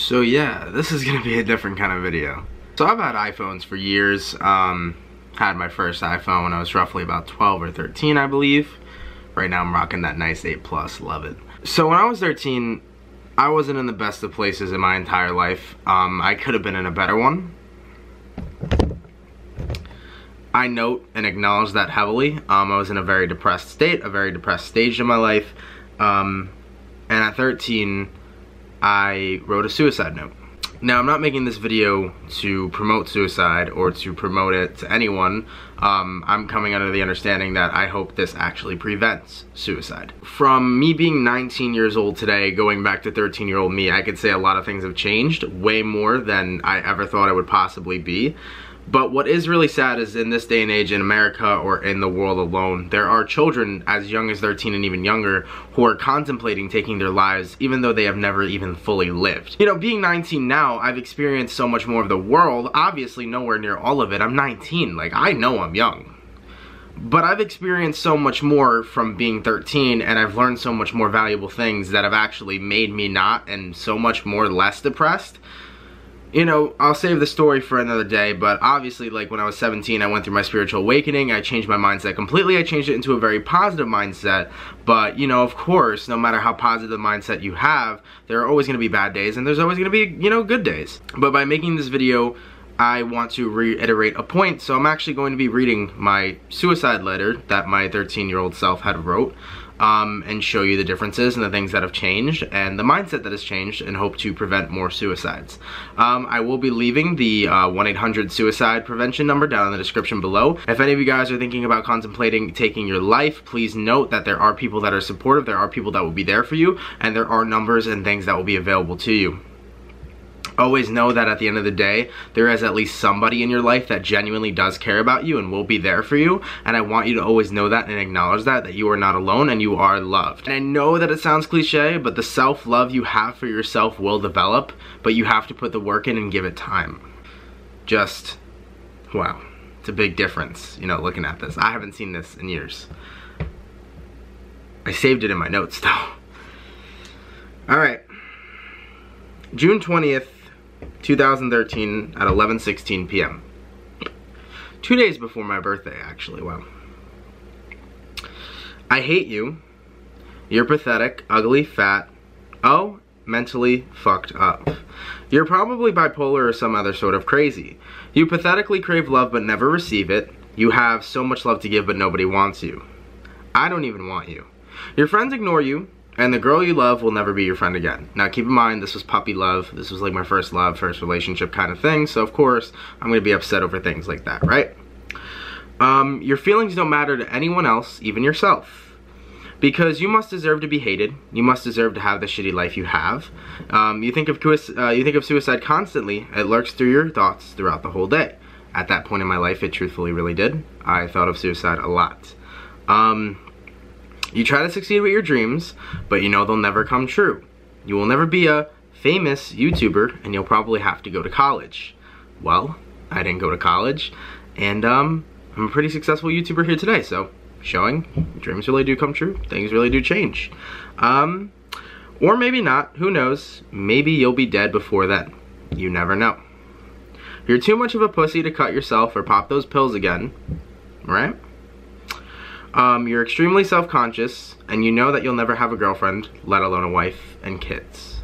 So yeah, this is gonna be a different kind of video. So I've had iPhones for years. Had my first iPhone when I was roughly about 12 or 13, I believe. Right now I'm rocking that nice 8 Plus, love it. So when I was 13, I wasn't in the best of places in my entire life. I could have been in a better one. I note and acknowledge that heavily. I was in a very depressed state, a very depressed stage in my life. And at 13, I wrote a suicide note. Now, I'm not making this video to promote suicide or to promote it to anyone. I'm coming under the understanding that I hope this actually prevents suicide. From me being 19 years old today, going back to 13-year-old me, I could say a lot of things have changed, way more than I ever thought I would possibly be. But what is really sad is in this day and age in America or in the world alone, there are children as young as 13 and even younger who are contemplating taking their lives even though they have never even fully lived. You know, being 19 now, I've experienced so much more of the world, obviously nowhere near all of it. I'm 19, like I know I'm young. But I've experienced so much more from being 13 and I've learned so much more valuable things that have actually made me not and so much more less depressed. You know, I'll save the story for another day, but obviously, like, when I was 17, I went through my spiritual awakening. I changed my mindset completely. I changed it into a very positive mindset, but, you know, of course, no matter how positive the mindset you have, there are always going to be bad days, and there's always going to be, you know, good days. But by making this video, I want to reiterate a point, so I'm actually going to be reading my suicide letter that my 13-year-old self had wrote, and show you the differences and the things that have changed and the mindset that has changed and hope to prevent more suicides. I will be leaving the 1-800-SUICIDE prevention number down in the description below. If any of you guys are thinking about contemplating taking your life, please note that there are people that are supportive, there are people that will be there for you, and there are numbers and things that will be available to you. Always know that at the end of the day, there is at least somebody in your life that genuinely does care about you and will be there for you. And I want you to always know that and acknowledge that you are not alone and you are loved. And I know that it sounds cliche, but the self-love you have for yourself will develop, but you have to put the work in and give it time. Just, wow, it's a big difference, you know, looking at this. I haven't seen this in years. I saved it in my notes though. Alright, June 20th, 2013 at 11:16 p.m. 2 days before my birthday, actually. Wow. I hate you. You're pathetic, ugly, fat. Oh, mentally fucked up. You're probably bipolar or some other sort of crazy. You pathetically crave love but never receive it. You have so much love to give but nobody wants you. I don't even want you. Your friends ignore you. And the girl you love will never be your friend again. Now keep in mind, this was puppy love. This was like my first love, first relationship kind of thing. So of course, I'm going to be upset over things like that, right? Your feelings don't matter to anyone else, even yourself. Because you must deserve to be hated. You must deserve to have the shitty life you have. You think of suicide constantly. It lurks through your thoughts throughout the whole day. At that point in my life, it truthfully really did. I thought of suicide a lot. You try to succeed with your dreams, but you know they'll never come true. You will never be a famous YouTuber, and you'll probably have to go to college. Well, I didn't go to college, and I'm a pretty successful YouTuber here today, so showing dreams really do come true. Things really do change. Or maybe not, who knows? Maybe you'll be dead before then. You never know. You're too much of a pussy to cut yourself or pop those pills again, right? You're extremely self-conscious, and you know that you'll never have a girlfriend, let alone a wife and kids.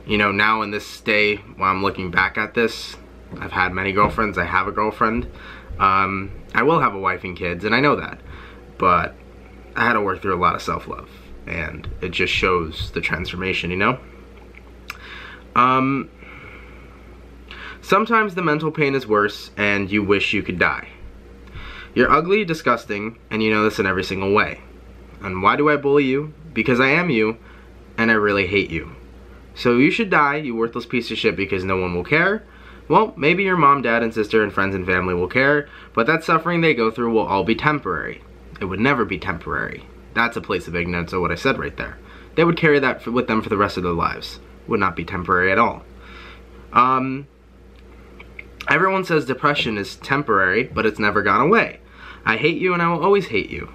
You know, now in this day, while I'm looking back at this, I've had many girlfriends, I have a girlfriend. I will have a wife and kids, and I know that. But I had to work through a lot of self-love, and it just shows the transformation, you know? Sometimes the mental pain is worse, and you wish you could die. You're ugly, disgusting, and you know this in every single way. And why do I bully you? Because I am you, and I really hate you. So you should die, you worthless piece of shit, because no one will care. Well, maybe your mom, dad, and sister, and friends and family will care, but that suffering they go through will all be temporary. It would never be temporary. That's a place of ignorance of what I said right there. They would carry that with them for the rest of their lives. It would not be temporary at all. Everyone says depression is temporary, but it's never gone away. I hate you and I will always hate you.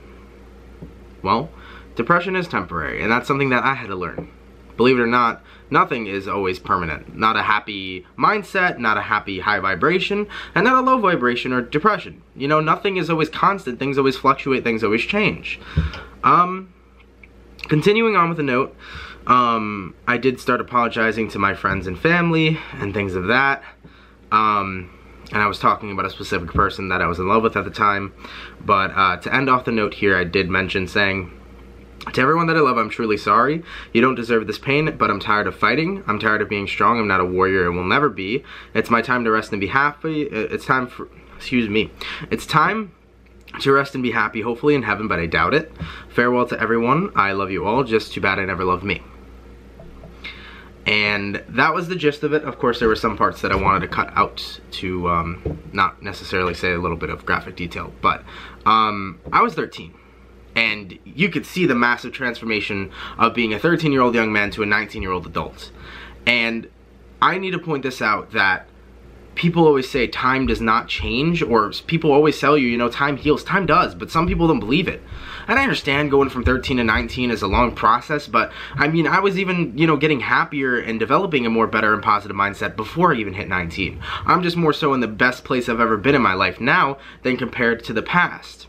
Well, depression is temporary, and that's something that I had to learn. Believe it or not, nothing is always permanent. Not a happy mindset, not a happy high vibration, and not a low vibration or depression. You know, nothing is always constant. Things always fluctuate. Things always change. Continuing on with the note, I did start apologizing to my friends and family and things of that. And I was talking about a specific person that I was in love with at the time. But to end off the note here, I did mention saying, to everyone that I love, I'm truly sorry. You don't deserve this pain, but I'm tired of fighting. I'm tired of being strong. I'm not a warrior and will never be. It's my time to rest and be happy. It's time for, excuse me. It's time to rest and be happy, hopefully in heaven, but I doubt it. Farewell to everyone. I love you all. Just too bad I never loved me. And that was the gist of it. Of course, there were some parts that I wanted to cut out to not necessarily say a little bit of graphic detail. But I was 13. And you could see the massive transformation of being a 13-year-old young man to a 19-year-old adult. And I need to point this out, that people always say time does not change, or people always tell you, you know, time heals. Time does, but some people don't believe it. And I understand going from 13 to 19 is a long process, but I mean, I was even, you know, getting happier and developing a more better and positive mindset before I even hit 19. I'm just more so in the best place I've ever been in my life now than compared to the past.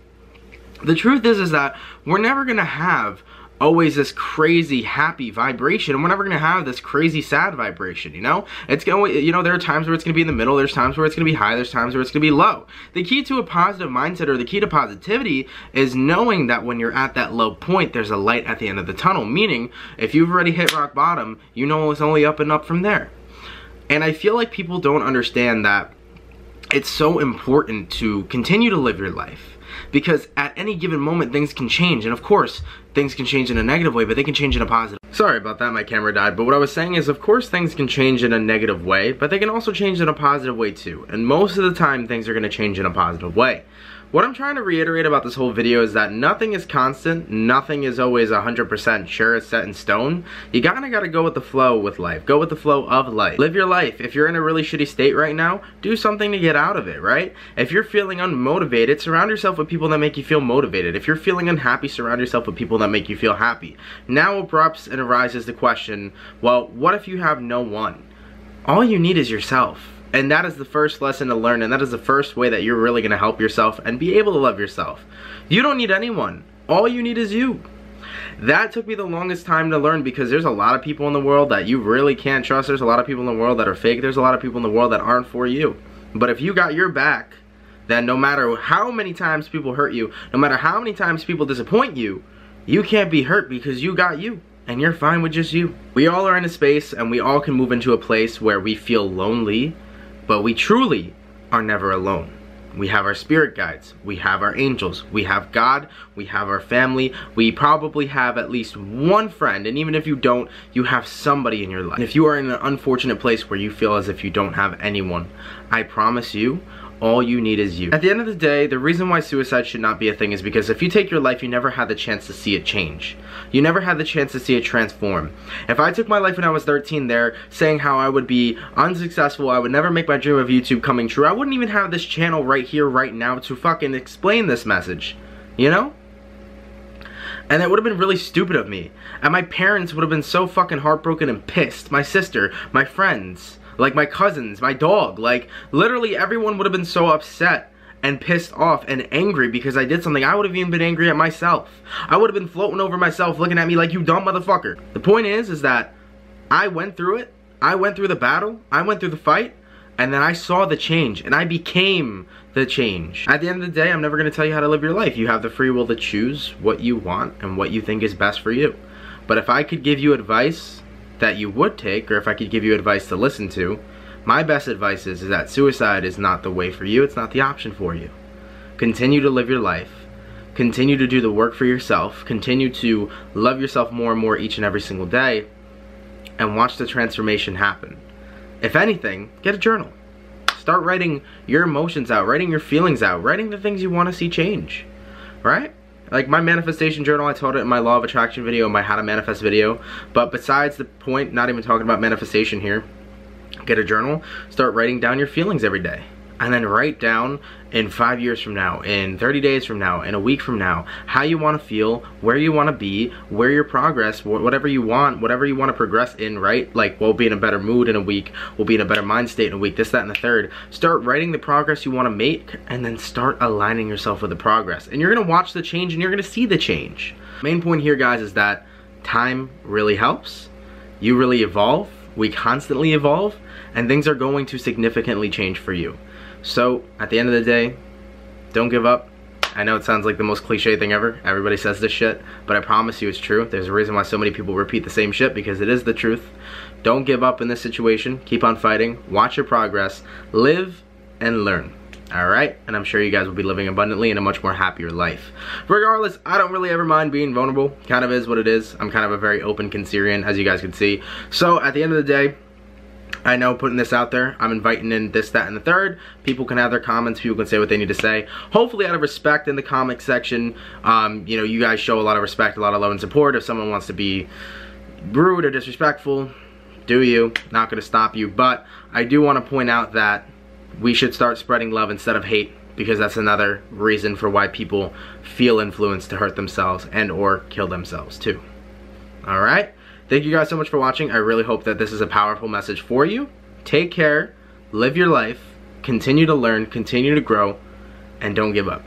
The truth is that we're never gonna have always this crazy happy vibration, and we're never gonna have this crazy sad vibration, you know? It's gonna, you know, there are times where it's gonna be in the middle, there's times where it's gonna be high, there's times where it's gonna be low. The key to a positive mindset, or the key to positivity, is knowing that when you're at that low point, there's a light at the end of the tunnel. Meaning, if you've already hit rock bottom, you know it's only up and up from there. And I feel like people don't understand that it's so important to continue to live your life. Because at any given moment, things can change. And of course, things can change in a negative way, but they can change in a positive. Sorry about that, my camera died. But what I was saying is, of course, things can change in a negative way, but they can also change in a positive way too. And most of the time, things are going to change in a positive way. What I'm trying to reiterate about this whole video is that nothing is constant, nothing is always 100% sure, it's set in stone. You kinda gotta go with the flow with life. Go with the flow of life. Live your life. If you're in a really shitty state right now, do something to get out of it, right? If you're feeling unmotivated, surround yourself with people that make you feel motivated. If you're feeling unhappy, surround yourself with people that make you feel happy. Now erupts and arises the question, well, what if you have no one? All you need is yourself. And that is the first lesson to learn, and that is the first way that you're really going to help yourself and be able to love yourself. You don't need anyone. All you need is you. That took me the longest time to learn, because there's a lot of people in the world that you really can't trust. There's a lot of people in the world that are fake. There's a lot of people in the world that aren't for you. But if you got your back, then no matter how many times people hurt you, no matter how many times people disappoint you, you can't be hurt because you got you. And you're fine with just you. We all are in a space, and we all can move into a place where we feel lonely, but we truly are never alone. We have our spirit guides, we have our angels, we have God, we have our family, we probably have at least one friend, and even if you don't, you have somebody in your life. And if you are in an unfortunate place where you feel as if you don't have anyone, I promise you, all you need is you. At the end of the day, the reason why suicide should not be a thing is because if you take your life, you never had the chance to see it change. You never had the chance to see it transform. If I took my life when I was 13 there, saying how I would be unsuccessful, I would never make my dream of YouTube coming true, I wouldn't even have this channel right here, right now to fucking explain this message. You know? And that would have been really stupid of me. And my parents would have been so fucking heartbroken and pissed. My sister, my friends, like my cousins, my dog, like literally everyone would have been so upset and pissed off and angry because I did something. I would have even been angry at myself. I would have been floating over myself looking at me like, you dumb motherfucker. The point is that I went through it. I went through the battle. I went through the fight. And then I saw the change, and I became the change. At the end of the day, I'm never going to tell you how to live your life. You have the free will to choose what you want and what you think is best for you. But if I could give you advice that you would take, or if I could give you advice to listen to, my best advice is that suicide is not the way for you. It's not the option for you. Continue to live your life. Continue to do the work for yourself. Continue to love yourself more and more each and every single day, and watch the transformation happen. If anything, get a journal. Start writing your emotions out, writing your feelings out, writing the things you want to see change, right? Like my manifestation journal, I told it in my law of attraction video, my how to manifest video. But besides the point, not even talking about manifestation here, get a journal, start writing down your feelings every day. and then write down in 5 years from now, in 30 days from now, in a week from now, how you want to feel, where you want to be, where your progress, whatever you want to progress in, right? Like, we'll be in a better mood in a week, we'll be in a better mind state in a week, this, that, and the third. Start writing the progress you want to make, and then start aligning yourself with the progress. And you're going to watch the change, and you're going to see the change. Main point here, guys, is that time really helps. You really evolve. We constantly evolve, and things are going to significantly change for you. So, at the end of the day, don't give up. I know it sounds like the most cliche thing ever. Everybody says this shit, but I promise you it's true. There's a reason why so many people repeat the same shit, because it is the truth. Don't give up in this situation. Keep on fighting. Watch your progress. Live and learn. Alright? And I'm sure you guys will be living abundantly in a much more happier life. Regardless, I don't really ever mind being vulnerable. Kind of is what it is. I'm kind of a very open Cancerian, as you guys can see. So, at the end of the day, I know putting this out there, I'm inviting in this, that, and the third. People can have their comments, people can say what they need to say. Hopefully out of respect in the comment section, you know, you guys show a lot of respect, a lot of love and support. If someone wants to be rude or disrespectful, do you. Not going to stop you. But I do want to point out that we should start spreading love instead of hate, because that's another reason for why people feel influenced to hurt themselves and or kill themselves too. Alright? Thank you guys so much for watching. I really hope that this is a powerful message for you. Take care, live your life, continue to learn, continue to grow, and don't give up.